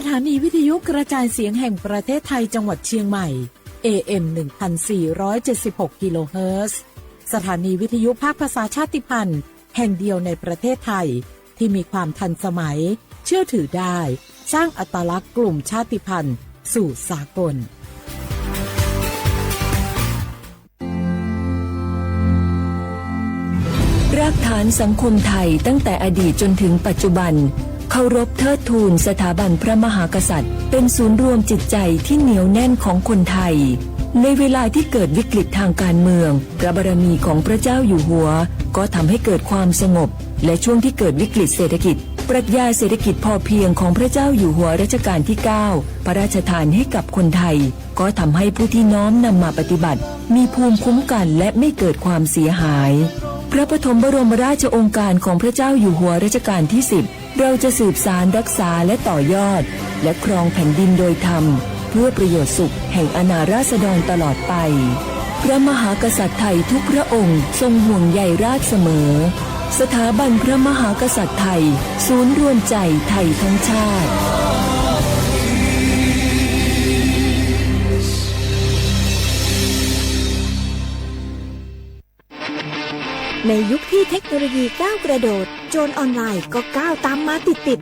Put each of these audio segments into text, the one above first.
ถานีวิทยุกระจายเสียงแห่งประเทศไทยจังหวัดเชียงใหม่ AM 1476 กิโลเฮิรตซ์สถานีวิทยุภาคภาษาชาติพันธุ์แห่งเดียวในประเทศไทยที่มีความทันสมัยเชื่อถือได้สร้างอัตลักษณ์กลุ่มชาติพันธุ์สู่สากลรากฐานสังคมไทยตั้งแต่อดีตจนถึงปัจจุบันเคารพเทิดทูนสถาบันพระมหากษัตริย์เป็นศูนย์รวมจิตใจที่เหนียวแน่นของคนไทยในเวลาที่เกิดวิกฤตทางการเมืองพระบารมีของพระเจ้าอยู่หัวก็ทำให้เกิดความสงบและช่วงที่เกิดวิกฤตเศรษฐกิจปรัชญาเศรษฐกิจพอเพียงของพระเจ้าอยู่หัวรัชกาลที่ 9พระราชทานให้กับคนไทยก็ทำให้ผู้ที่น้อมนำมาปฏิบัติมีภูมิคุ้มกันและไม่เกิดความเสียหายพระปฐมบรมราชโองการของพระเจ้าอยู่หัวรัชกาลที่ 10เราจะสืบสานรักษาและต่อยอดและครองแผ่นดินโดยธรรมเพื่อประโยชน์สุขแห่งอาณาราษฎรตลอดไปพระมหากษัตริย์ไทยทุกพระองค์ทรงห่วงใยราชเสมอสถาบันพระมหากษัตริย์ไทยศูนย์รวมใจไทยทั้งชาติในยุคที่เทคโนโลยีก้าวกระโดดโจรออนไลน์ก็ก้าวตามมาติด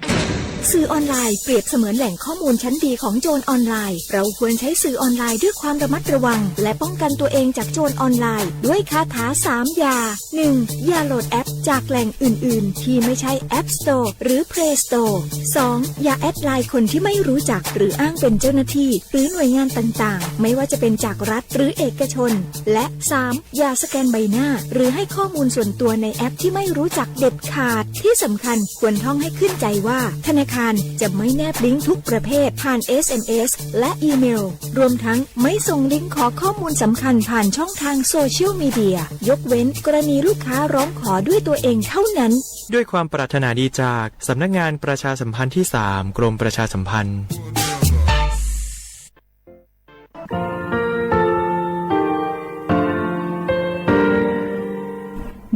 สื่อออนไลน์เปรียบเสมือนแหล่งข้อมูลชั้นดีของโจรออนไลน์เราควรใช้สื่อออนไลน์ด้วยความระมัดระวังและป้องกันตัวเองจากโจรออนไลน์ด้วยคาถา3อย่า 1. อย่าโหลดแอปจากแหล่งอื่นๆที่ไม่ใช่ App Store หรือ Play Store 2. อย่าแอดไลน์คนที่ไม่รู้จักหรืออ้างเป็นเจ้าหน้าที่หรือหน่วยงานต่างๆไม่ว่าจะเป็นจากรัฐหรือเอกชนและ 3. อย่าสแกนใบหน้าหรือให้ข้อมูลส่วนตัวในแอปที่ไม่รู้จักเด็ดขาดที่สำคัญควรท่องให้ขึ้นใจว่าธนาคารจะไม่แนบลิงก์ทุกประเภทผ่าน SMS และอีเมลรวมทั้งไม่ส่งลิงก์ขอข้อมูลสำคัญผ่านช่องทางโซเชียลมีเดียยกเว้นกรณีลูกค้าร้องขอด้วยตัวเองเท่านั้นด้วยความปรารถนาดีจากสำนักงานประชาสัมพันธ์ที่ 3 กรมประชาสัมพันธ์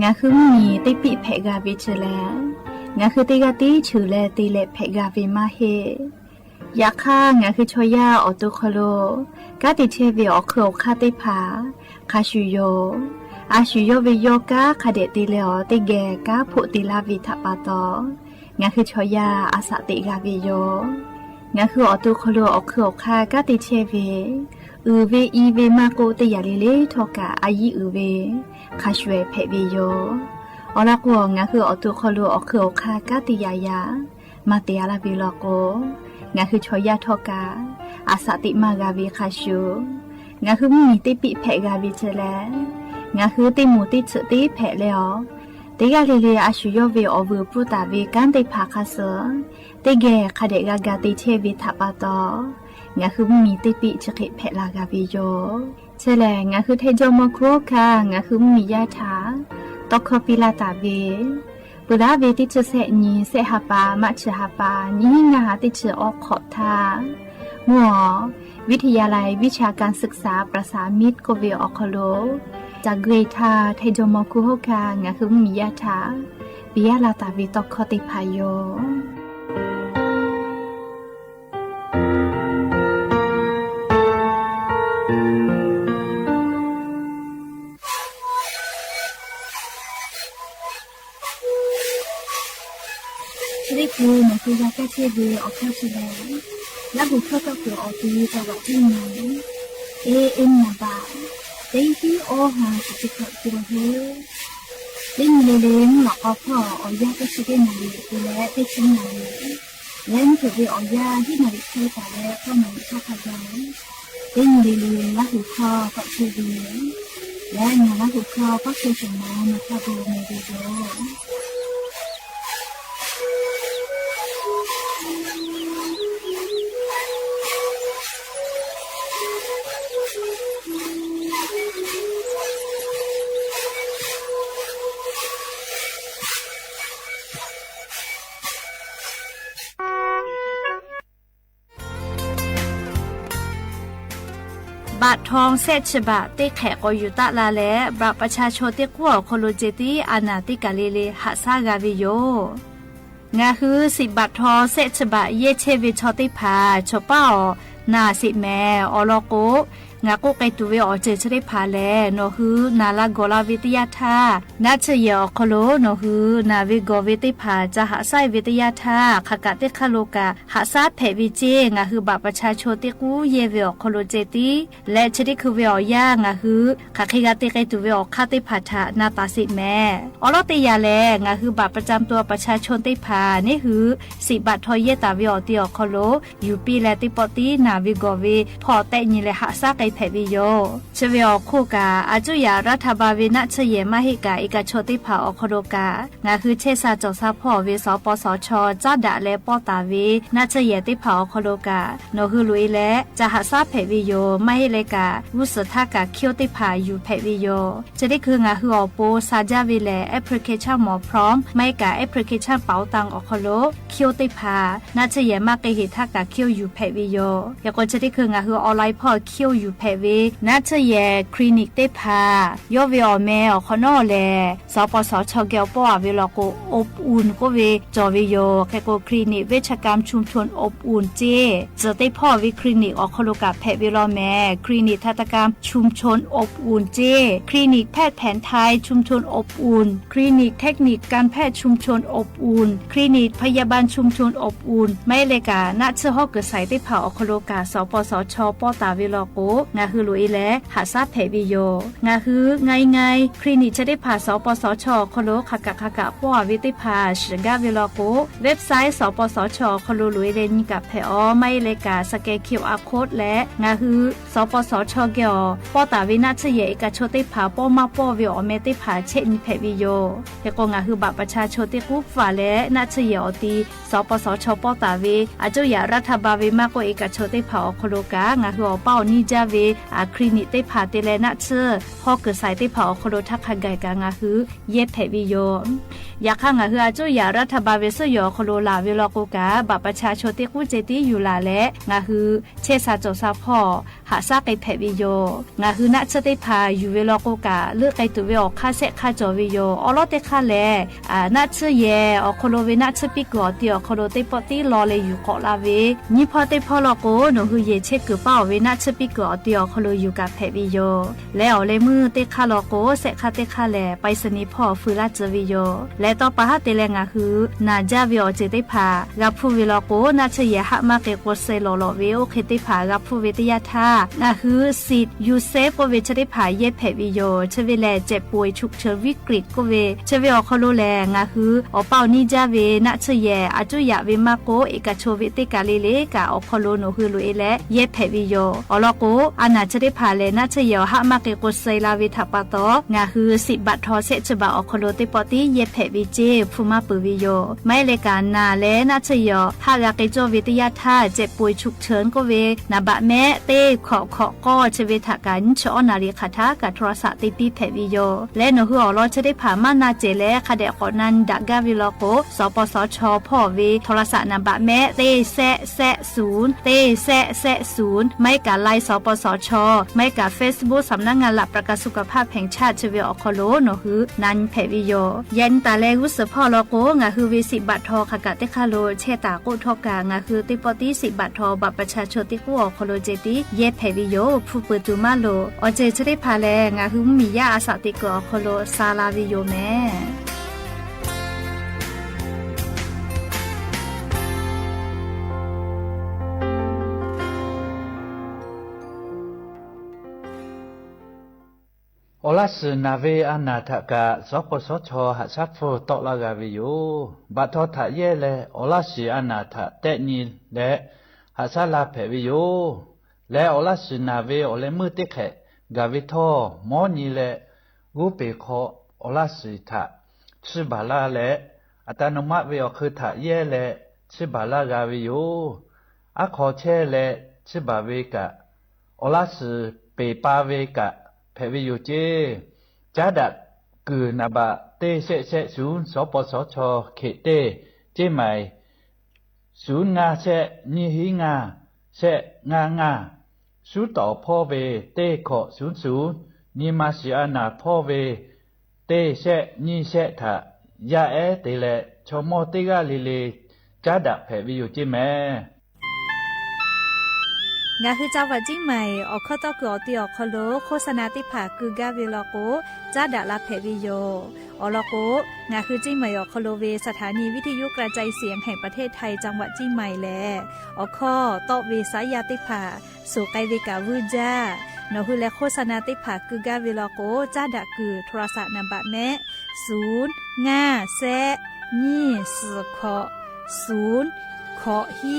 งาคือมีติปิเพกาวิเชแลงาคือติกาติชูเลติเลเพกาวิมาเฮยาค่างาคือชอยาออตุคโลกาติเทวิออโคคาติผาคาชูโยอาชูโยวิโยกาคาเดติเลอติเกกาพุติลาวิทัปาโตงาคือชอยาอาสติกาวิโยงาคือออตุคโลออโคคากาติเทวิอือเวอีเวมาโกติยาลิเลทอกาอายีอือเวคาชเวเพวิโยออลักวงาคือออตุคโลออโคคากาติยายามาเตียลาวิโลโกงาคือชอยาทอกาอาสติมากาวิคาชูงาคือมีติปิเพกาวิเชแลงาคือติมูติฉติเพเลอติกาลิเลอาชูโยเวออวูปรุตาเวกันติภาคาเสติเกคาเดกากาติเทวิทัปาโตงาคือมีติปิฉกิเพลากาวิโยเชแลงาคือเทโจมโครคางาคือมียาถาตอกคปิลาตาเวปุราเวติเชเสนีเสหปามัชหปานิงาติเชออกขอทามัววิทยาลัยวิชาการศึกษาประสานมิตรโกเวออคโลจากเกรทาเทโจมคุโฮกางาคือมียาถาปิยาลาตาเวตอกคติพายโยได้พูดในคือยาแก้เชื้อเวออกเข้าเชื้อแล้วบุคคลก็เกิดออกดีจังหวะที่ไหนเอ็มนาบาได้ที่โอหาสุจิตตัวเฮได้มีเลี้ยงหลอกเอาพ่อออยาก็ช่วยได้นาลีตัวและได้ชิ้นนาลีและนี่คือเวออยาที่นาลีช่วยแต่แล้วก็นาลีเข้าขยายได้มีเลี้ยงและหูคอก็ช่วยเลี้ยงและงานและหูคอก็ช่วยส่งมาเข้าดูในวิดีโอบาททองเศษฉบะติแขกอยุตะลาและบาประชาชนเตียกัวโคโลเจตีอานาติกาเลเลหะซากาวิโย งาคือ10 บาททอเซฉบะเยเชวิชอติพาชอป้านาสิแม่ออลโกงาโกไกตุเวอเจชได้พาแลโนฮือนาลาโกลาวิทยาธานาเชยอคโลโนฮือนาวิโกวิติพาจะหาไซวิทยาธาขกะเตคโลกาหาซาเพวิเจงาฮือบาประชาชนติกูเยเวอคโลเจติและชดิคือเวอยางาฮือขะคิกะเตไกตุเวอคาติพาทานาตาสิแม่ออลติยาแลงาฮือบาประจำตัวประชาชนติพานี่ฮือ10 บาททอเยตาเวอติอคโลยูปีและติปอตินาวิโกเวพอแต่ญิและหาซาไกเพวิโยเชเวอคู่กาอาจุยารัฐบาลวินะเชเยมาหิกาอิกาโชติภาอคโดกางาคือเชซาจอซาพ่อเวสปสชจ้าดะและปอตาเวนะเชเยติภาอคโดกาโนคือลุยและจะหาซาเพวิโยไม่ให้เลกาวุสทากาเคียวติภาอยู่เพวิโยจะได้คืองาคืออโปซาจาวิแลแอปพลิเคชันหมอพร้อมไม่กาแอปพลิเคชันเป๋าตังอคโลเคียวติภานะเชเยมาเกหิทากาเคียวอยู่เพวิโยยากจะได้คืองาคือออนไลน์พ่อเคียวอยู่เพวินาเชเยคลินิกเตพายอเวอแมอขนอแลสปสชเกลปอเวลโกอบอุ่นก็เวจอวิโยแคโกคลินิกเวชกรรมชุมชนอบอุ่นเจจะได้พ่อวิคลินิกอคโลกาแพทย์เวลแมคลินิกทันตกรรมชุมชนอบอุ่นเจคลินิกแพทย์แผนไทยชุมชนอบอุ่นคลินิกเทคนิคการแพทย์ชุมชนอบอุ่นคลินิกพยาบาลชุมชนอบอุ่นไม่เลกาณเชื่อฮอกเกิดใส่ได้ผ่าอคโลกาสปสชปอตาเวลโกงาคือลุยและหาซาเพวิโยงาคือไงคลินิกจะได้ผ่าสปสชคโลขกะป้อวิติพาชกาเวลโกเว็บไซต์สปสชคโลลุยเลนกับเพอไม่เลกาสแกคิวอาร์โค้ดและงาคือสปสชเกอปอตาวินาเชเยกะโชติพาป้อมาป้อวิอเมติพาเชนเพวิโยเฮกงาคือบัตรประชาชนติกุฝาและนาเชเยอตีสปสชปอตาวิอาจุยารัฐบาลวิมาโกเอกะโชติพาอคโลกางาคือเป้านิจาเวอาคลินิกติพาเตเลนะเชพอเกิดสายติพาอคโลทักขไกกางาคือเย็ดเพวิโยอยากข้างาคืออาจุยารัฐบาลเวสยอคโลลาเวลโกกาบัตรประชาชนติกุเจติอยู่ลาและงาคือเชซาโจซาพ่อหาซาไกเพวิโยงาคือนะเชติพาอยู่เวลโกกาเลือกไกตุเวอคาเซคาจอวิโยออลเตคาเลนะเชเยอคโลเวนะเชปิกอติอคโลเตปติลอเลอยู่เกาะลาเวนิพอเตพอลโกโนคือเยเชกเป้าเวนะเชปิกอติอคโลอยู่กับเพวิโยแล้วเลมือเตคาลโกเซคาเตคาเลไปสนิพอฟืลาเจวิโยและต่อปะฮะเตเลงาคือนาจาวิโอเจติพากับผู้เวลโกนะเชเยหะมาเกโกเซโลโลเวโอเคติพากับผู้เวทยาธางาคือสิทธิ์ยูเซฟก็เวชติพาเยเพวิโยเชเวแลเจ็บป่วยฉุกเฉินวิกฤตก็เวเชเวอคโลแลงาคืออเป้านิจาเวนะเชเยอาจุยะเวมาโกเอกโชวิติกาเลเลกาอคโลโนคือลุเอและเยเพวิโยอลโกอานาเชติพาเลนะเชเยหะมาเกโกเซลาวิทัปโตงาคือ10 บาททอเซฉบะอคโลติปอติเยเพวิเจฟูมาปวิโยไม่เลกานาเลนะเชเยหากาเกโจวิทยาธาเจ็บป่วยฉุกเฉินก็เวนาบะแม่เต้ขอก็เชเวทากันชอนาริคาทากับโทรศัพท์ติปีเพวิโยและโนฮืออลอเชได้ผ่ามานาเจและคาเดกอนันดักกาวิโลโกสปสชพ่อเวโทรศัพท์นาบะแม่เต้แซ0เต้แซ0ไม่กาไลสปสชไม่กา Facebook สำนักงานหลักประกันสุขภาพแห่งชาติเชเวอคโลโนฮือนันเพวิโยยันตาเลวุสพ่อโลโกงาคือวิ10 บาททอขกะเตคาโลเชตาโกทอกางาคือติปอติ10 บาททอบัตรประชาชนติกูอคโลเจติเยเพวิโยผู้เปิดตูมาโลอเจจะได้พาแลงาคือมียาอาสาติกอคโลซาลาวิโยแม่โอลาสนาเวอนาทกะสปสชหะซักโฟตอลากาวิโยบัทอทะเยเลโอลาสีอนาทะเตนีและหะซาลาเพวิโยและโอลาสนาเวโอเลมือติแขกาวิทอมอนีเลกูเปโคโอลาสีทะชิบาลาและอัตโนมัติเวอคือทะเยเลชิบาลากาวิโยอะขอเชเลชิบาเวกะโอลาสเปปาเวกะเพวิโยเจจาดักกือนาบะเตเซศูนย์สปสชเขเตเจใหม่ศูนย์งาเซนิหิงาเซงาสูต่อพ่อเวเตขอศูนย์นิมาสิอานาพ่อเวเตเซนิเซทะ ยาเตเลชมอติกาลิลิจ้าดะแผ่วิโยจิแม่งาคือเจ้าวัดจิ้งใหม่ออกข้อต่อกือตีออกคโลโฆษณาติผาคือกาเวลโกจ้าดะลาเพวิโยอลโกงาคือจิ้งใหม่ออกคโลเวสถานีวิทยุกระจายเสียงแห่งประเทศไทยจังหวัดจิ้งใหม่แลออกข้อต่อเวสายาติผาสู่ไกเวกาวืจ้านอคือและโฆษณาติผาคือกาเวลโกจ้าดะกือโทรศัพท์นำบัตรแม่0 5 แซนี่สือขอ0ขอฮี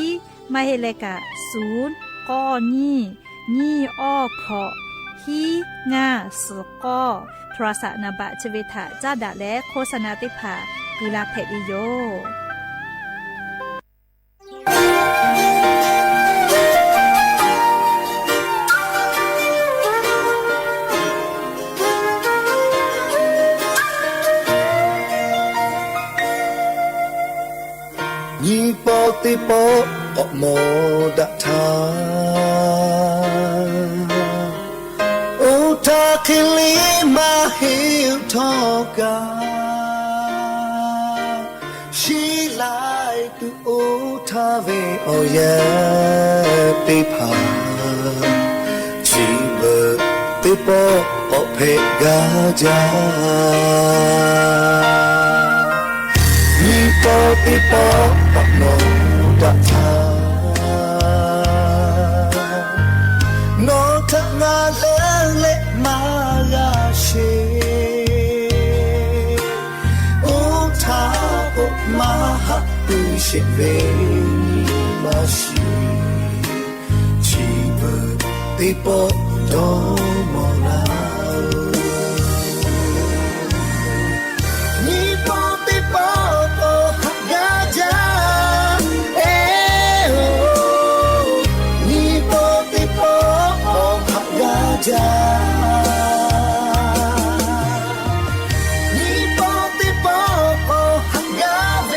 มาเฮเลกะ0ก้อนี่อ้อขอฮีง่าสือก้อโทรศัพท์นบะชเวทะจ้าดะและโฆษณาติภากุลาเพดิโยยี่ปอติปอออกโมดะทาโอทาคิลิมาฮิวทอกาชีไลตุโอทาเวโอเยติพาชีเบติปออเพกาจาปอติปอปะโนดะทาโนทะงาเลเลมายาเชโอทาโอมาฮะตุชิเวมาชิชีเบติปอโดโมนาจ้านี่ปอติปอโอฮังกาเว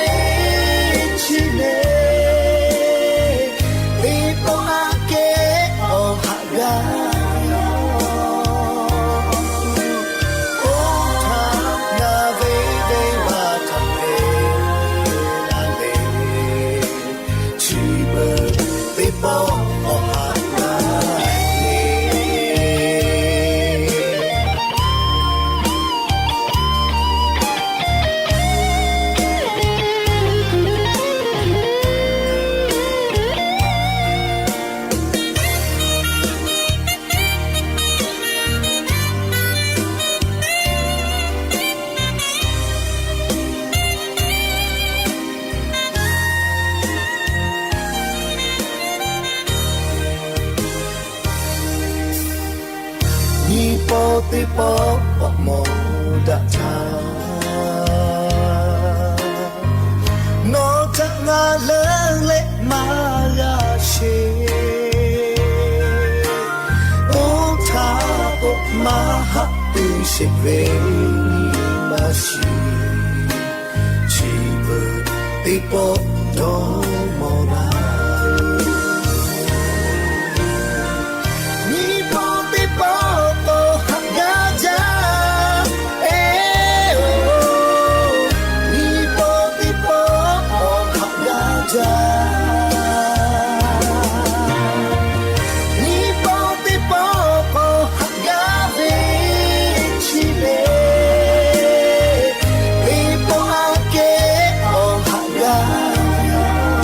ชิเลติปออาเกโอฮังกาโอทางาเวเดวาทัมเลลาเลชิเบติปอโอฮังกาปอติปอปะโมดะทาโนทะงาเลเลมายาเชโอทาโอมาฮะตุชิเวมาชิชีเบติปอโดโมนาโ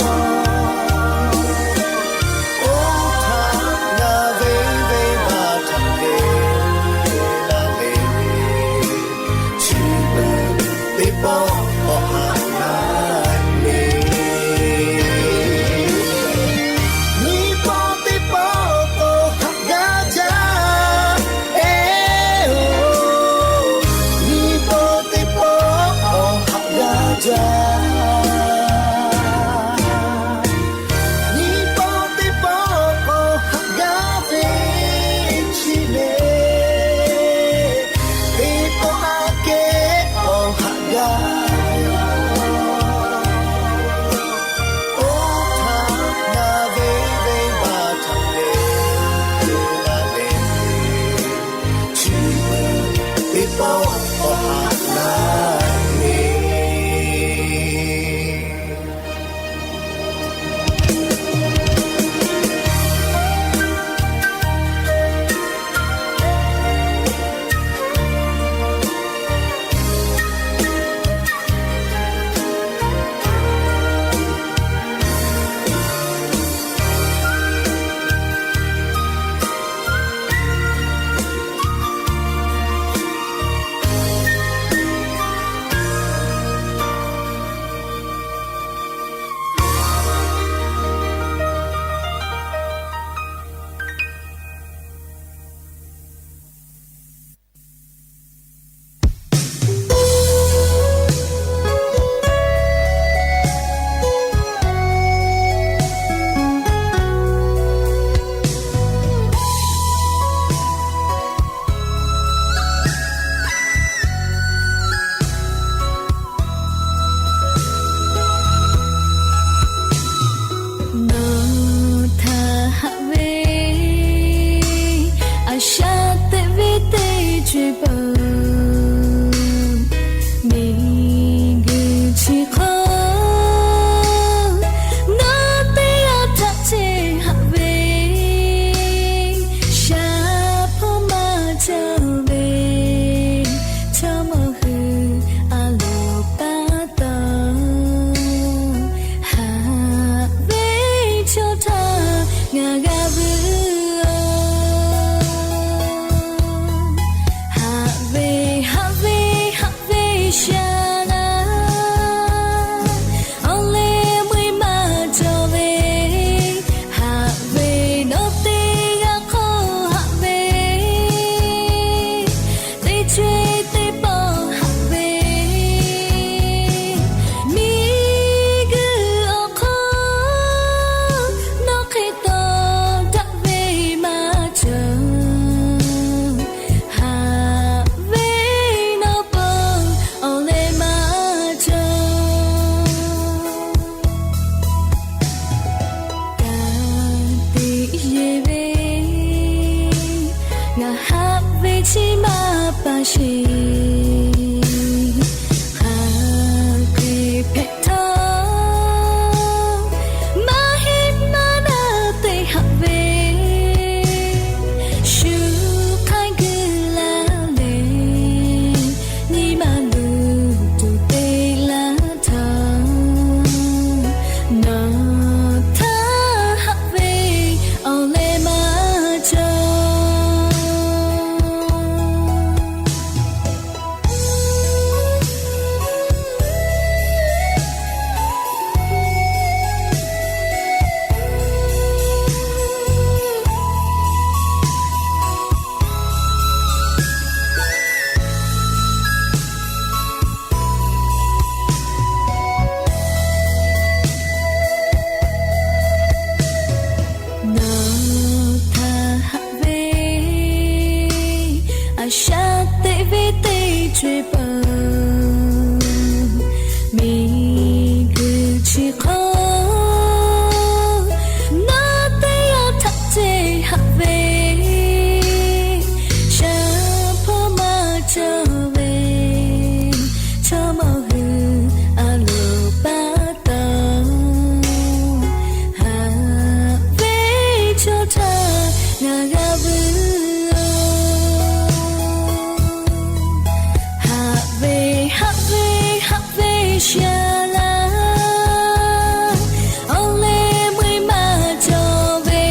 ရှိခါကေဖက်တော်မဟိမနာတေဟဝေရှုခိုင်ကလာလေညီမလူတူတေလာထောင်းနော်ထားဟဝေအောင်လေမချောရှာတေဝေတေချွေပမိဂချီခေါနာတေယထချေဟဝေရှာဖောမချဝေချမဟူအလိုပါတောဟာဝေချောတာနာဂဘူး Shala only we ma jo ve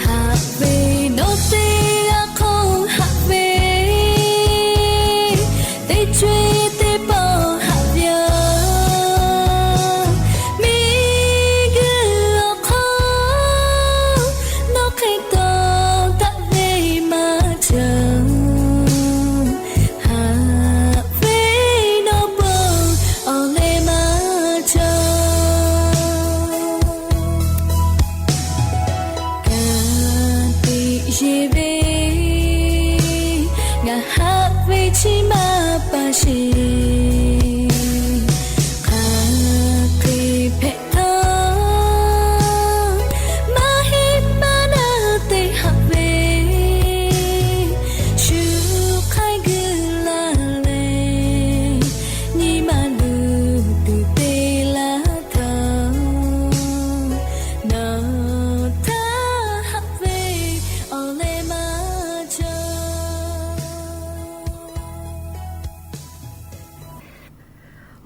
ha ve no te a khong ha ve te chwe te po ha vyo mi ge lo khong no khai to ta ve ma jo chi ma pa shi kha ke phe tho ma hi ma na te ha ve shu khai gu la le ni ma lu tu te la tho no ta ha ve ole ma cho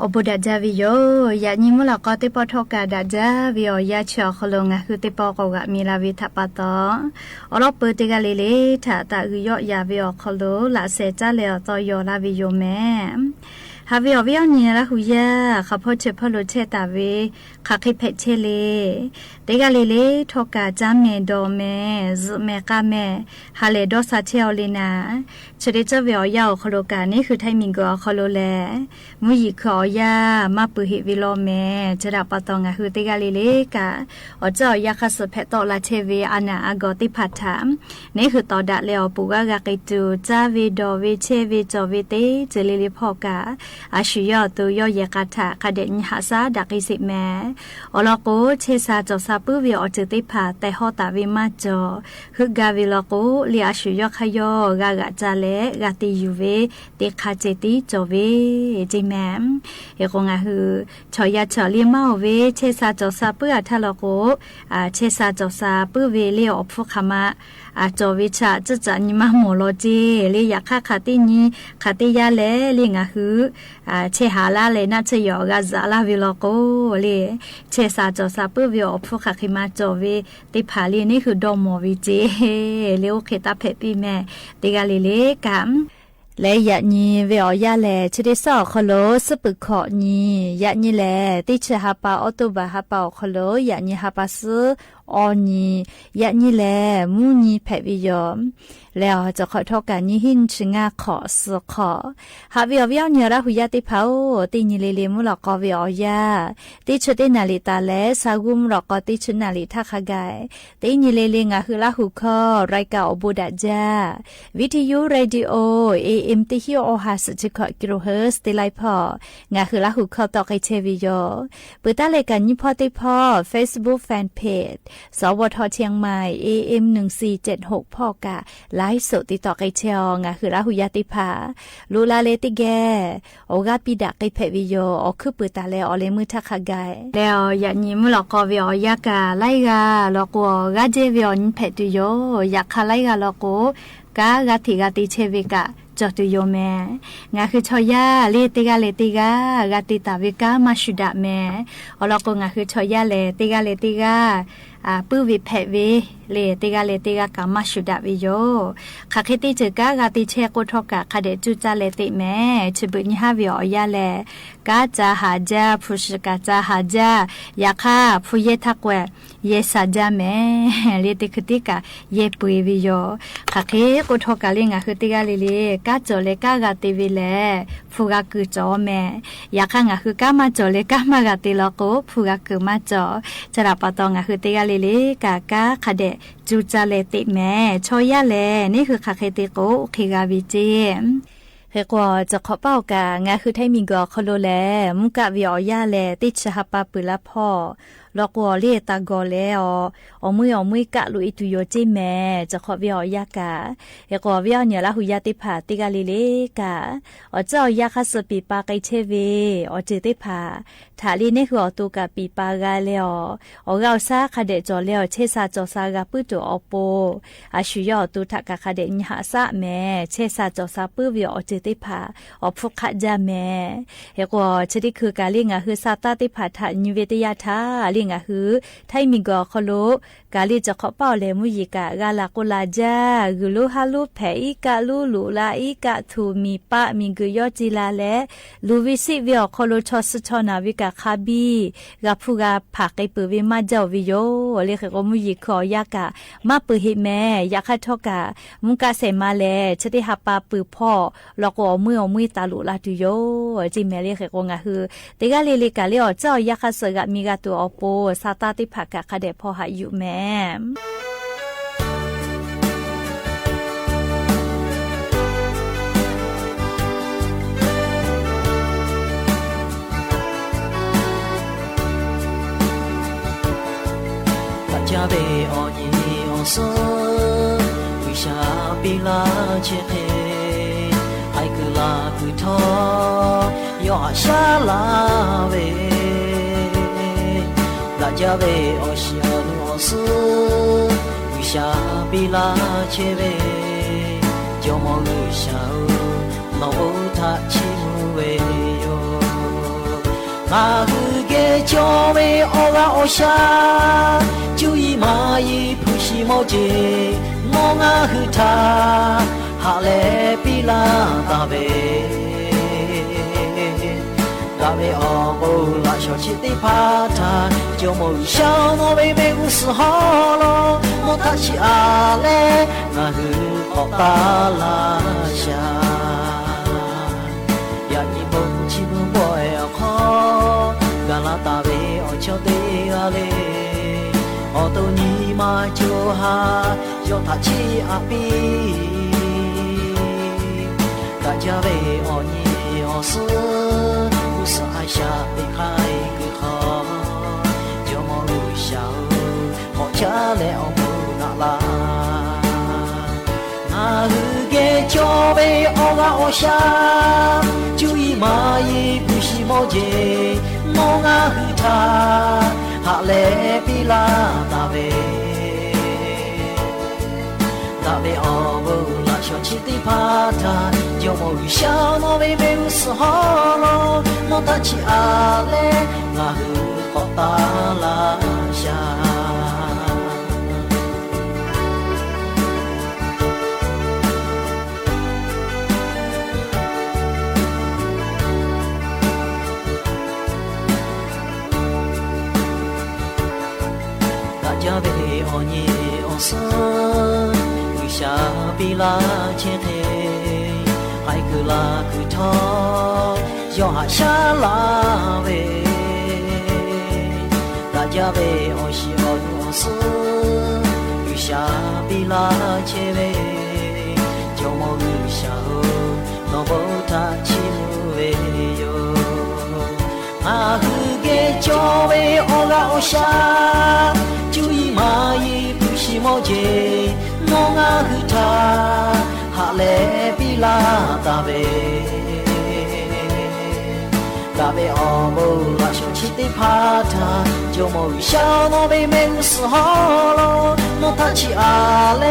Oboda Javio, Yanimula Kote Potoka Davio, Yacho Holonga, Hutipoga, Mila Vitapato, Oropo Tegalile, Tata Uyo Yavio Colo, La Seta Leo Toyo Lavio Me. Have you ever near Huya, Capote Poloteta V, Kaki Petele, Degalile, Toka, Jame, Dome, Zumekame, Hale Dosa Teolina, Chedetavio Yao Holoka, Niku Timingo Holole, Muyiko Ya, Mapuhi Vilome, Cherapatonga, Hutegalile, Ojo Yakasu Petola TV, Anna Agoti Patam, Niku Toda Leo Puga Gakitu, Javi Dovi, Chevi Jovite, Jelili Poka. อาชิยอตุยอยกาถาคเดนหาซาดักอิสิแมอลโกเชซาจอซาปุวิอจิติภาแต่ฮอตาวิมาจอฮึกาวิลโกลิอาชิยอขยอกากะจาเลกาติยูเวติคาเจติจอเวจิแมเอกงาฮือชอยาชอลิมาเวเชซาจอซาปุอะทะลโกเชซาจอซาปุเวลิออฟุคามะจอวิชาจะจะนิมาโมโลจีลิยาคาคาตินีคาติยาเลลิงาฮือเชหาลาเลนะเชยอกาซาลาวิลโกเลเชซาจอซาปุวิออฟุคาคิมาจอเวติภาลีนี่คือดอมอวิเจเลโอเคตาเพปีแม่ติกาลิเลกัมและยะนีเวอยาแลชดิสอคโลสปึกขอนียะนีแลติชฮาปาออโตบาฮาปาคโลยะนีฮาปาซออนียะนีแลมูนีแพวิยอมแล้วจะขอโทษกันนี่หินชงาขอสขอหาวิอวิอเนระหุยาติเผาตินิเลเลมุลกอวิอยาติชตินาลิตาและสากุมลกอติชนาลิทักขกายตินิเลเลงาหุลาหุคอรายกาอบุดาจาวิทยุเรดิโอAM ติฮิโอฮาสจิกะกิโลเฮิรตซ์ติไลพองาหุลาหุคอตอกไอเชวิโยเปิดตาเลกันยิพอติพอ Facebook Fan Page สวทเชียงใหม่ AM 1476พ่อกะลา ฟ์สดติดต่อไกเชียวงาคือราหุยาติภาลูลาเลติแกโอกาปิดาไกเพวิโยอคือปืตาเลอเลมือทักขะไกแล้วอย่ายิ้มหลอกกอวิอยากาไลกาหลอกกัวกาเจวิอนิเพตุโยอยากคาไลกาหลอกกูกากาติกาติเชวิกาจอตุโยแม่งาคือชอยาเลติกากาติตาวิกามาชุดะแม่อลอกงาคือชอยาเลติกาปื้วิเพเวเลติกากามาชุดะวิโยคาเคติจึกากาติเชโกทอกะคาเดจุจาเลติแม่ชิบุญฮาวิอยาเลกาจาหาจาพุชกาจาหาจายาคาพุเยทักเวเยซาจาแม่เลติคติกาเยปุยวิโยคาเคโกทอกะเลงาคือติกาเลกาโจเลกากาติวิเลฟูกากุจอแม่ยาคางาคือกามาโจเลกามากาติลโกฟูกากุมาจอจราปะตองาคือติกาเลกากาคาเดจูจาเลติแม่ชอยาเลนี่คือคาเคติโกโอเคกาวิจิเฮกว่าจะขอเป้ากางาคือไทมิงกอคโลแลมุกะวิอยาเลติชหปะปุละพ่อลอกวอเลตากอเลอมือกะลุอิตุโยจิแม่จะขอวิอยากาเฮกว่าวิอเนี่ยละหุยาติผาติกาลิเลกาเจ้ายาคัสปีปาไกเชเวเจติผาถาลีนี่คือตูกะปีปากาเลกาซาคาเดจอเลเชซาจอซากะปุตุอโปอาชุยอตูทักกะคาเดญหาซะแม่เชซาจอซาปุวิอเจติผาพุขะจาแม่เฮกว่าชดิคือกาลิงะคือซาตาติผาทะนิเวตยาทาลิงะคือไทมิกอคโลกาลิจะขอเป้าเลมุยิกะกาลาโกลาจากุลุฮาลุเพอีกะลุลุลาอีกะทูมีปะมิกุยอจิลาเลลูวิสิวิอคโลชอสชอนาวิกะคาบีกะพูกะผาไกปุวิมาเจ้าวิโยเลขกมุยิขอยากะมาปุหิแม่ยาคาทอกะมุกะเสมาเลชติหาปาปุพ่อลอกอมือตาลุลาตุโยจิเมเลขกงะคือติกะเลกะเลอเจ้ายาคาสกะมีกะตัวอโปซาตาติภากะคาเดพอหาอยู่แม่家被恶意恶说，为啥比拉切黑？爱个拉个头，要下拉喂。大家被恶心恶说，为啥比拉切喂？就莫个笑，老他欺负喂哟。那个个叫为恶啊恶下。就以蚂蚁扑西毛节，我啊和他哈来比拉大卫，大卫哦不拉小气的怕他，就莫想我妹妹无事好了，我他起阿来那和好大拉下，呀你不起不我要好，干拉大卫哦瞧得阿嘞。我都你妈就哈要他去阿比，大家为我你我是不是爱下被开个好，就莫想我家来我不拿啦，那个就为我啊我下，就以蚂蚁不是毛节，我啊和他。哈来比拉大卫，大卫哦不拉小气的怕他，就莫想我妹妹无事好了，我打起阿来那和好大拉下。家被恶意恶说，为啥比拉切黑？还个拉个头，要下拉喂。大家被恶西恶说，为啥比拉切喂？就莫个笑，那不他欺负喂哟。啊个个叫为恶啊恶下。就以蚂蚁不是毛节，我น้องอาคือทาหาเลปีลาตาเบตาเบอโมลาชชิติพาทาจโมวิชาโนเบเมงสฮอโลโนทัชิอาเล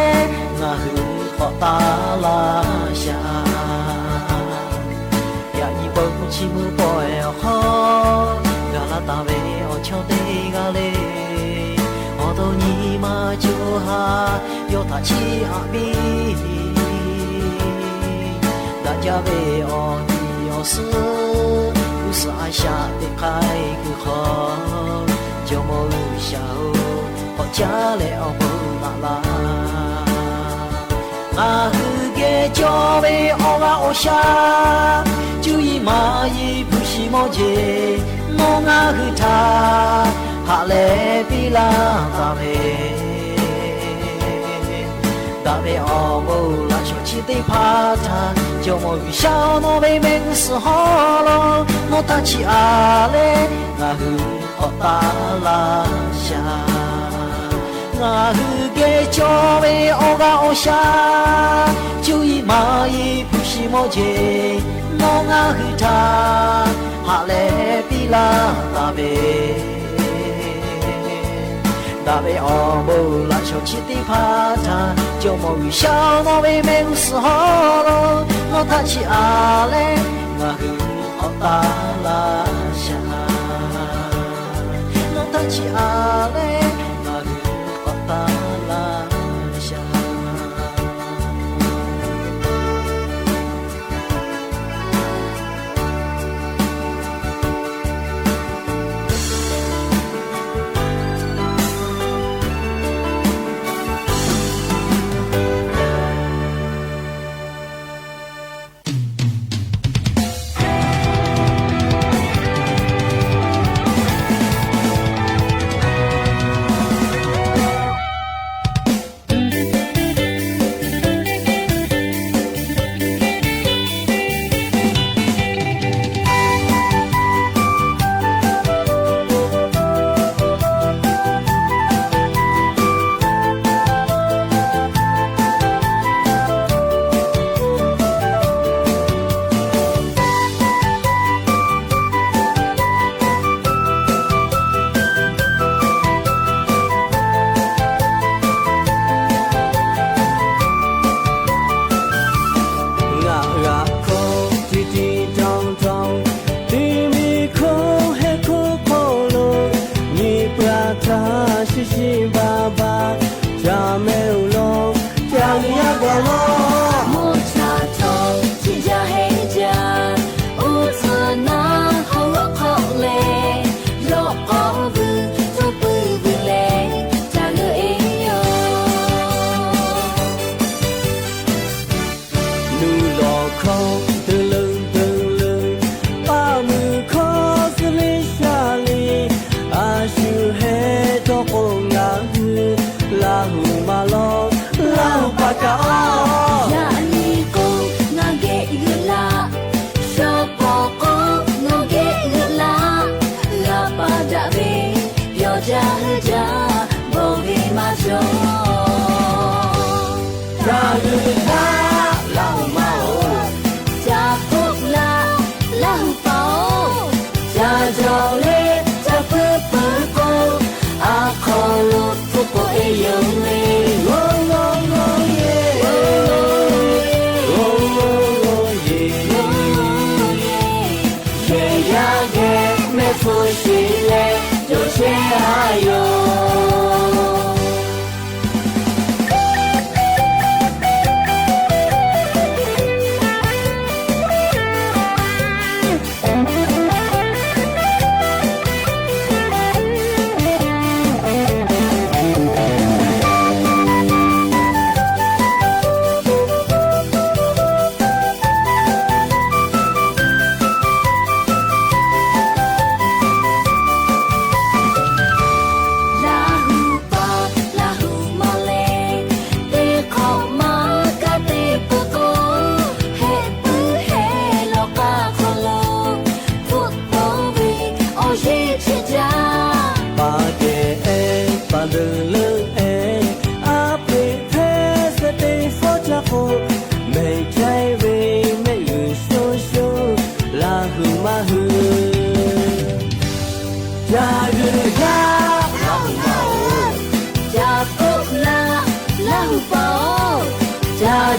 งาฮือขอตาลาชายาอีบงชิมือปอยฮอกาลาตาเบอชอเตกาเลอโตนีมาจูฮาโยทัชิอาบีดาจาเบอนีโอส是爱下的开个好，就莫笑，我家了不啦啦。我去给家为我我下，就一马一不是毛钱，我去他，哈来比啦大呗。大呗哦莫啦小气的怕他，就莫遇小莫被命死好了。我打起阿嘞，我去学打拉下，我去给家为我我下，就一马一不是毛钱，我去他，哈嘞比啦大呗。大呗哦莫啦小气的怕他，就莫遇小莫被命死好了。我打起阿嘞，我去学打拉下，我打起阿嘞，我去学打拉下。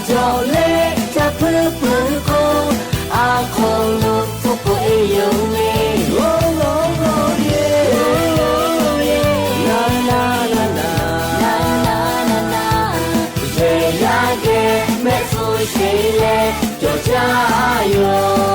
cho lê cha phứ phứ cô à khô lục phúc cô ấy yêu lê lô lô lô yeah la la la la la la la la về nhà ghé mẹ phu chế lê cho cha yêu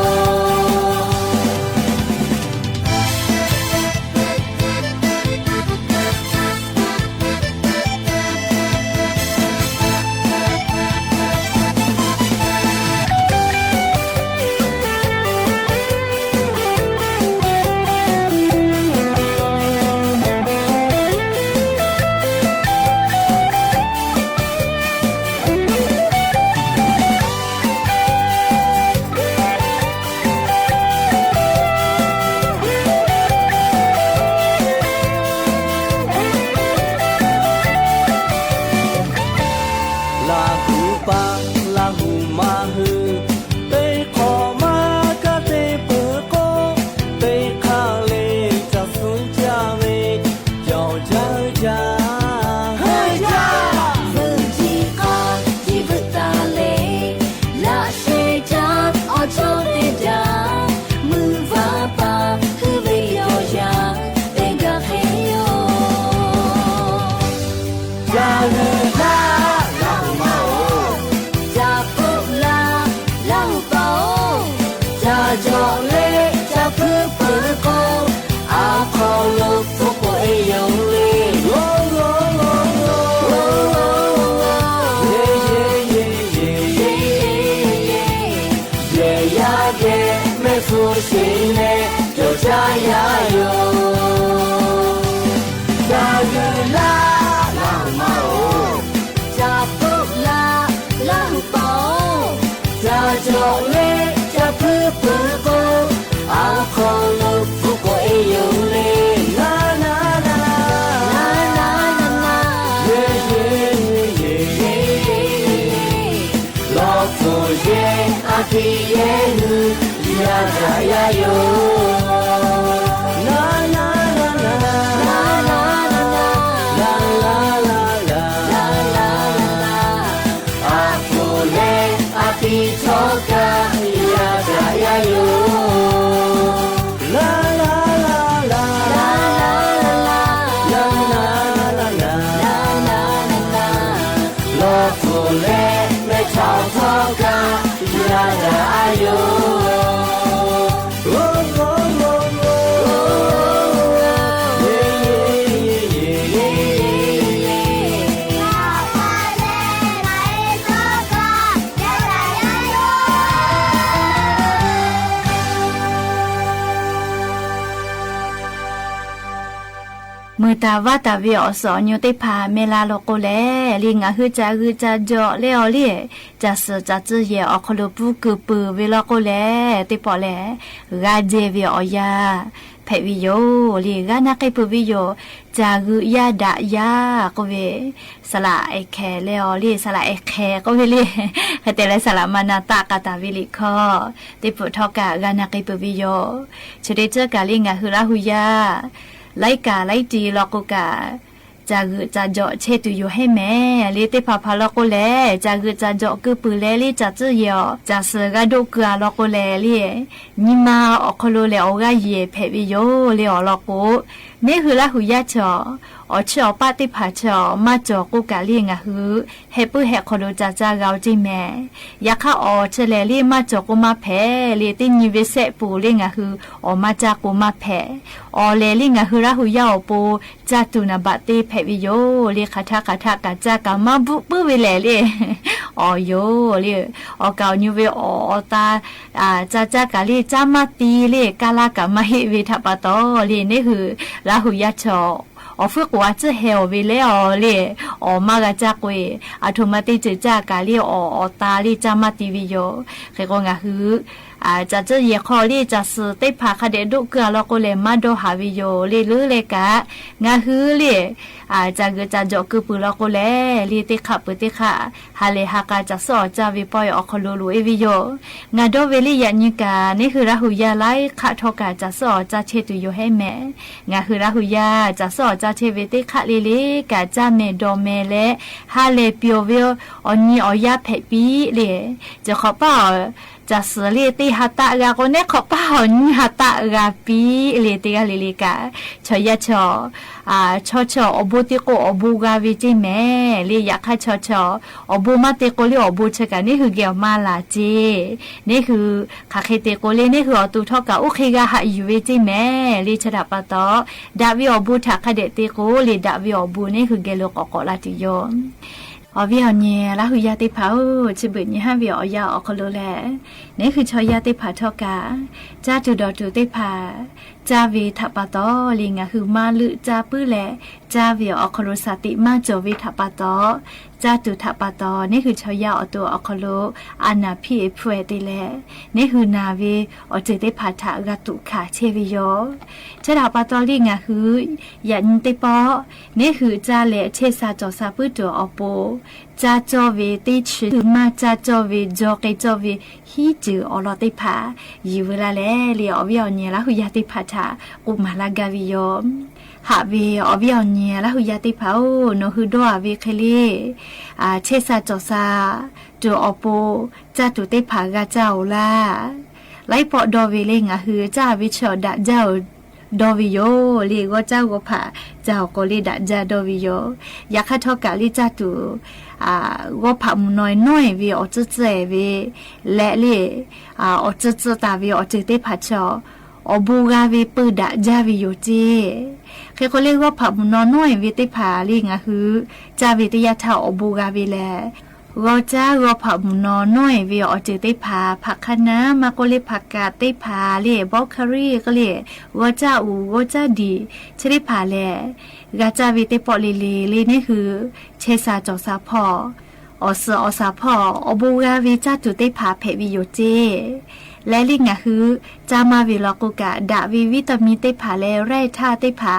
มือตาว่าตาเวียสอนอยู่ได้พาเมลาโลโกแลลิงอ่ะฮือจะจ่อเลอเลี่ยจะสจะจื้อเยอคโลปูกือปือเวลาโกแลติปอแลกาเจเวียอยาเพวิโยลิกานาไกปุวิโยจากุยาดายาโกเวสละไอแคเลอลี่สละไอแคโกเวลี่เตเลสละมานาตากาตาวิลิคอติปุทอกะกานาไกปุวิโยชเดเจกาลิงอ่ะฮือลาหุยาไลกาไลจีลอกกาจะเจาะเชตุอยู่ให้แม่ลิติพาพาลอกแลจะเจาะกือปือแลลิจะจื้อยอจะเสกะดุกะลอกแลลินิมาอคโลเลออกะเยเพวิโยเลอลอกโกเนหือละหุยะจออชอปาติพาจอมาจอกุกะลิงะหือเฮปุเฮคโลจะกาวจิแม่ยะคะออเชเลลิมาจอกุมาเพลิตินิเวเสปูลิงะหืออมาจากุมาเพออเลลิงะหือละหุยะอปูจาตุนาบะติเพวิโยลิคาทากะจากะมาบุปุเวเลลิออโยลิออกาวนิเวออตาจากะลิจามาตีลิกาลากะมาหิวิทัปะตอลินี่คือละหุยะจออฝึกว่าจะเฮลวิเลอเลยอมากะจักเวอัตโนมัติจะจากาลีอตาลีจามาติวิโยเคก็งะฮือ จะเยคอลี่จะสือเตผาคเดดุเกลือแล้วก็เลยมาดูหาวิโยลีลือเลยกะงาฮือลีจะเกจะจกือปือแล้วก็เลยลีติขับปืติขาฮาเลฮากาจะสอจะวิปอยอคลูลูเอวิโยงาโดเวลียันยิกานี่คือราหุยาไลขะทอกาจะสอจะเชตุโยให้แม่งาคือราหุยาจะสอจะเชเวติขะลีลีกาจะเมดอเมเลฮาเลเปียววิโออนีออยาเพปีเลจะขอเป้าจะสลีตีฮัตตะกาโกเนขอป้าหนฮัตตะกาปีเลติกาลิลิกาชอยะชออบูติโกอบูกาวิจิแม่ลีอยากให้ชออบูมาติโกลีอบูเชกานี่คือเกี่ยวมาลาจีนี่คือคาเคติโกลีนี่คืออตูทอกาอุคิกาหาอยู่วิจิแม่ลีชดาปะตอดาวิอบูทักคเดติโกลีดาวิอบูนี่คือเกโลกอกอลาติโยอวิเอาเนี่ยละหุยาติผาจิบุญยี่ห้าวิออยาออกโลแลนี่คือชอยาติผาทอกาจ้าจุดอจุติผาจ้าวิทัปปะตอลิงะคือมาลึจ้าปื้อแลจ้าวิออกโลสติมาโจวิทัปปะตอจ้าตุทัปปะตอนี่คือชอยาอตัวออกโลอานาพิเอพเวติแลนี่คือนาวิอจิติผาทะกะตุขาเชวิโยชะดาปะตอลิงะคือยันติปอนี่คือจ้าแลเชซาจอซาปื้อตัวอโปจ้าจอเวติชื่อมาจ้าจอเวจอเกจอเวฮีจืออลอติผาอยู่เวลาแลเลียอวิเอาเนี่ยละหุยาติผาทะกุมาลากาวิโยหาเวอวิเอาเนี่ยละหุยาติผาโนฮือดอเวเคลีเชซาจอซาตัวอโปจ้าตุติผากาเจ้าลาไลปอดอเวเลงะฮือจ้าวิชอดะเจ้าดอวิโยลีก็เจ้าก็ผาเจ้าก็ลีดะจาดอวิโยอยากให้ทอกะลีจ้าตุก็ผามุน้อยวิอจุเจวิและลีอจุจตาวิอจุติผาชอบูกาวิปืดะจาวิโยจีคือเขาเรียกว่าผามุน้อยวิติผาลีงะคือจาวิติยาทาอบูกาวิแลเราจ้าเราผับนอนน้อยวิอจิติผาผักคะน้ามาก็เลยผักกาติผาเล่บล็อกเคอรี่ก็เลยว่าจ้าว่าจ้าดีชริผาแลกาจาวิติปอลีลีนี่คือเชซาจอซาพออซาพออบูกาวิจ้าตุติผาเพวิโยเจและลิงะคือจามาวิลกุกะดาวิวิตามินติผาแลไรท่าติผา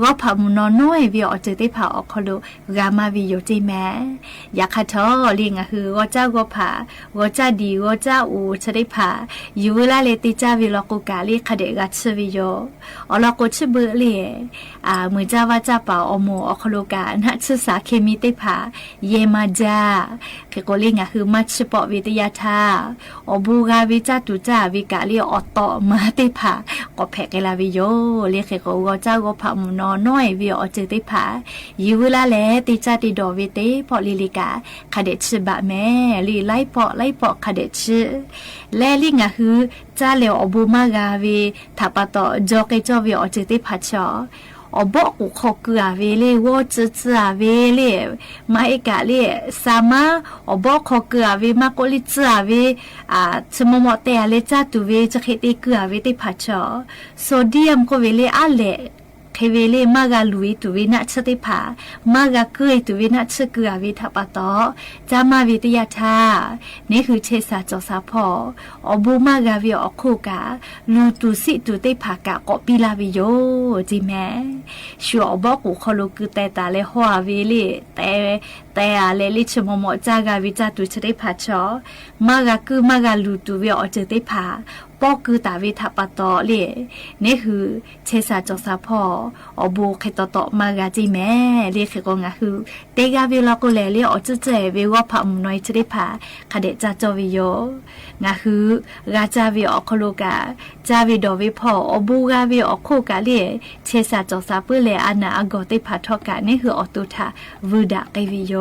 ว่าผับนอนน้อยวิอจิติผาออกคลุกามาวิโยเจแม่อยากขัดทอลิงะคือว่าเจ้าก็ผาว่าเจ้าดีว่าเจ้าชริผาอยู่เวลาเลติจาวิลกุกะลิคเดกัตชวิโยอลกุชเบเลมือเจ้าว่าเจ้าป่าอโมอคลุกะนัชสาเคมีติผาเยมาจาคือก็ลิงะคือมัชปอวิทยาธาอบูกาวิจาตุจ้าวิกาเลียออตโตมาติผาก็แพกลาวิโยเรียกเขาว่าเจ้าก็ผามนอน้อยวิอจิติผาอยู่เวลาแลติจาติดอวิเตพอลิลิกาคเดชบะแม่ลีไลปอคเดชแลลิงะคือจ้าเลอบูมากาวิทัปโตจอเกจอวิอจิติผาชออบอกกูขอเกลือเวเลวจืดเวเลมาเอกาเลสามาอบอกขอเกลือเวมาโกลิจืเวสมมติเลจ้าตุเวจะเขติเกลือเวติผัดชอโซเดียมก็เวเลอะเลเคเวเลมากาลุยตุวินัชติผามากาเกยตุวินัชเกลือวิทัปโตจามาวิทยาธานี่คือเชซาจอซาพอบูมากาวิอคูกาลูตุสิตุติผากะกอปิลาวิโยจิแม่ชัวบอกกูขลุกแต่ตาเลหัววิเลแต่เลลิชมโมจากาวิจาตุชติผาชอมากาคือมากาลูตุวิอเจติผาปอคือตาวิทัปโตเลนี่คือเชซาจอซาพอบูเคตโตมากาจิแม่เรียกก็งะคือเตกาวิลก็เลเรียอจุเจวิว่าผามน้อยชติผาคเดจาจอวิโยงะคือกาจาวิอคโลกาจาวิดอวิพอบูกาวิอโคกาเลเชซาจอซาเปเลอานาอโกติผาทอกานี่คืออตุทาวูดาเกวิโย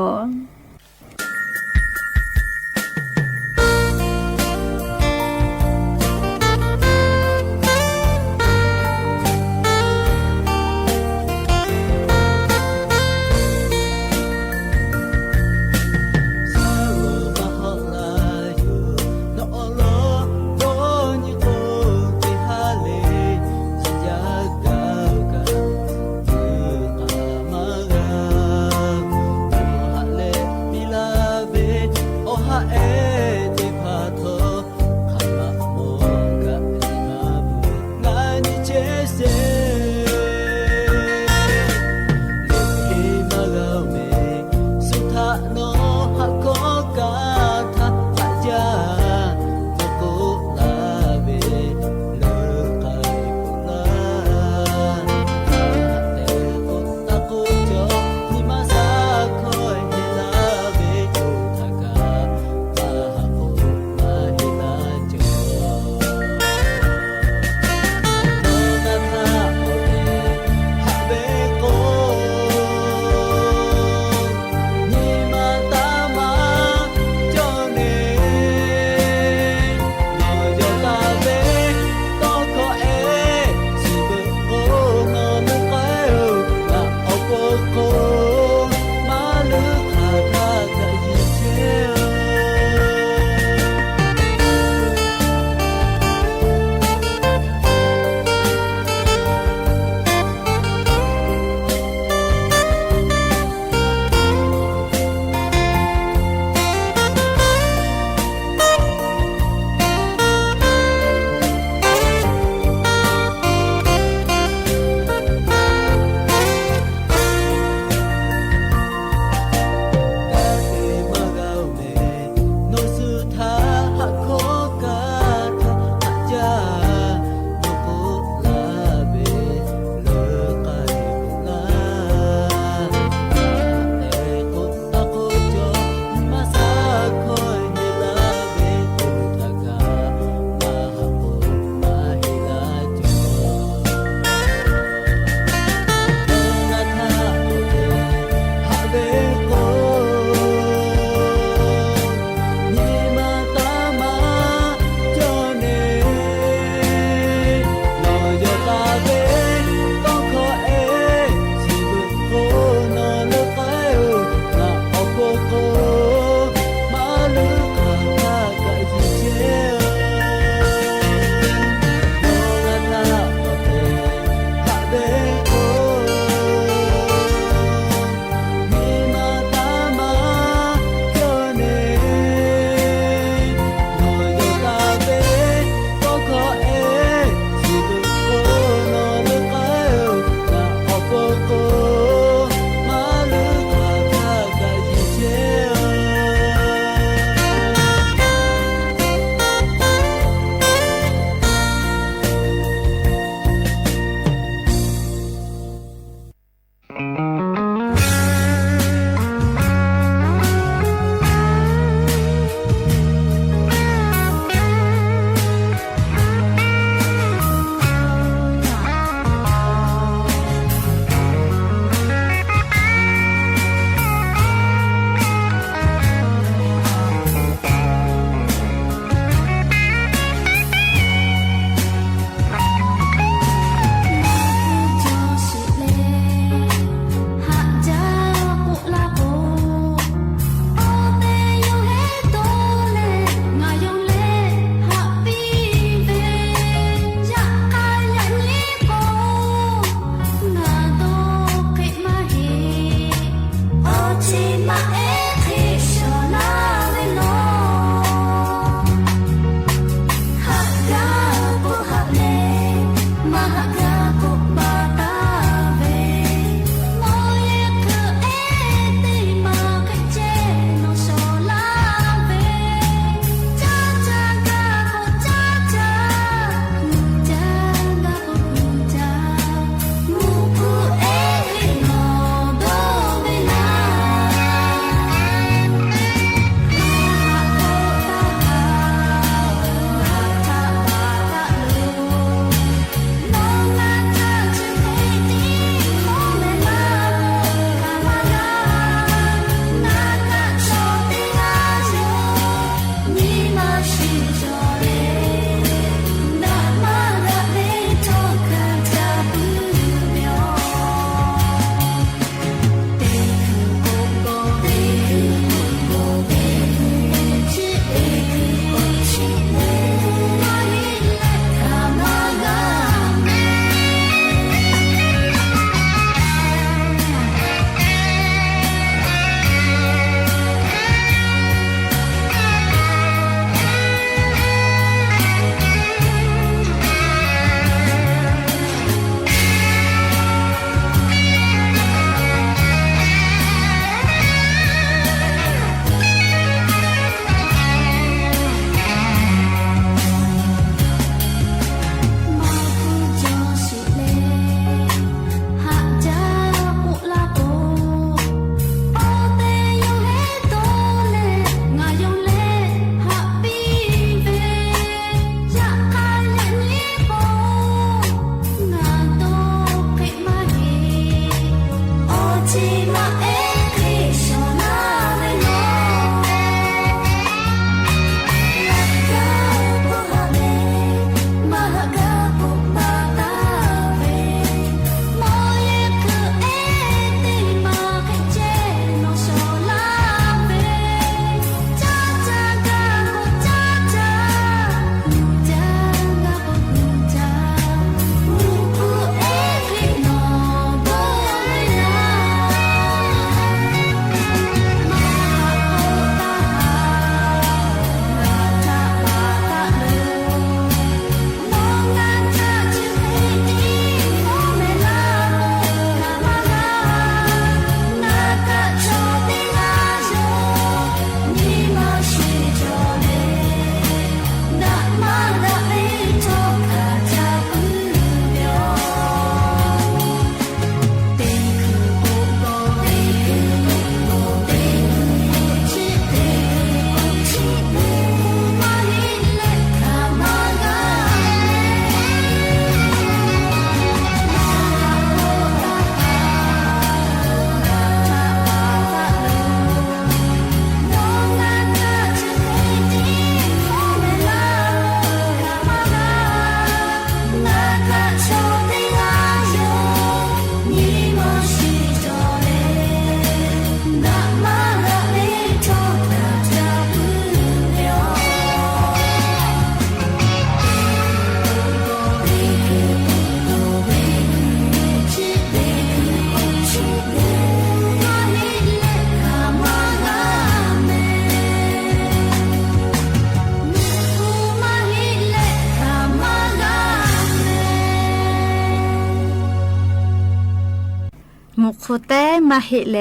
เต้มาเฮเล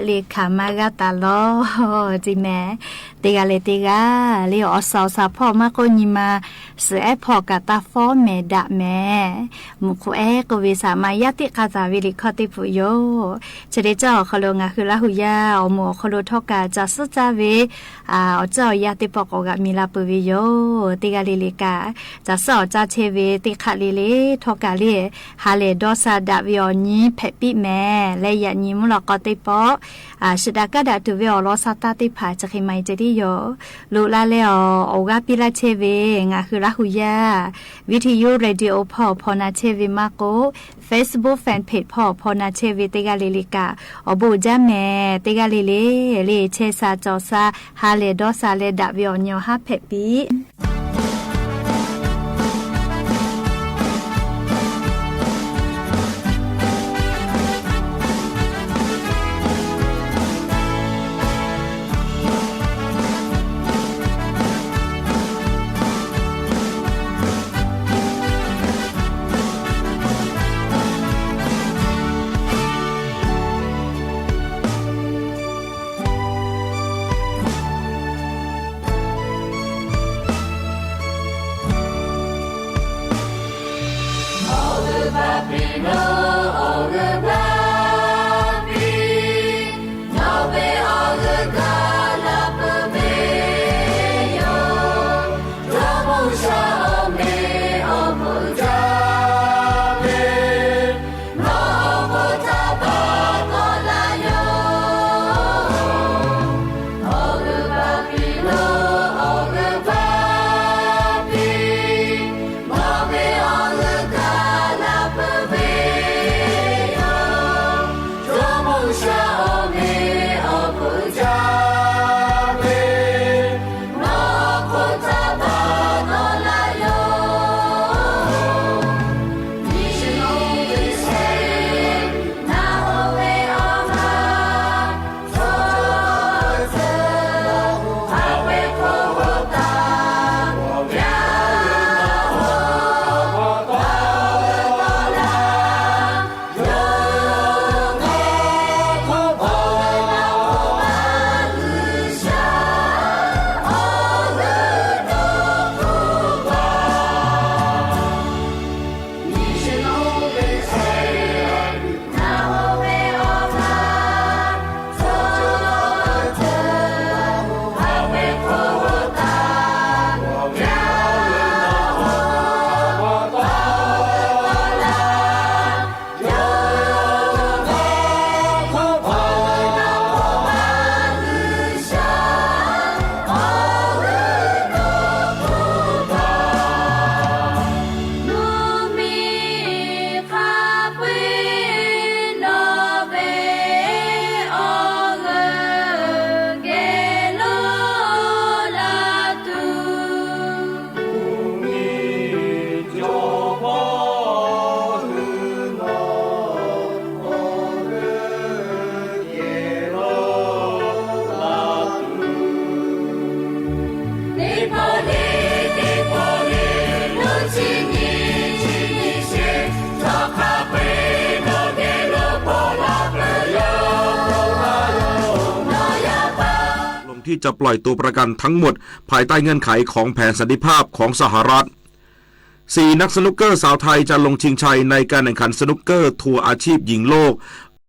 เลขามากาตาลอจิแม่ติกาเลติกาเลอสาวสาพ่อมาก็ยิมาเสอพอกาตาฟอแม่ดะแม่มุคุเอกวิสามายติกาตาวิลิคติปุโยจะได้เจ้าขลงาคือละหุยาอหมอขลทอกาจะสุจาเวเจ้ายาติปอกกามีลาปุวิโยติกาลิลิกาจะสอจะเชเวติคาลิเลทอกาเลฮาเลดอซาดาวิอญีเพปิแม่และยาญีมุลกอติปอชดากาดาตุเวอลอซาตาติผาจะคิไมเจดิโยลูลาเลอโอกาปิลาเชเวงาคือละหุยาวิทยุเรดิโอพอนาเชเวมาโก Facebook Fanpage พอนาเชเวติกาลิลิกาอบูจาแม่ติกาลิเลเชซาจอซาฮาเลดอซาเลดาวิอญอฮาเพปิที่จะปล่อยตัวประกันทั้งหมดภายใต้เงื่อนไขของแผนสันติภาพของสหรัฐ4นักสนุกเกอร์สาวไทยจะลงชิงชัยในการแข่งขันสนุกเกอร์ทัวร์อาชีพหญิงโลก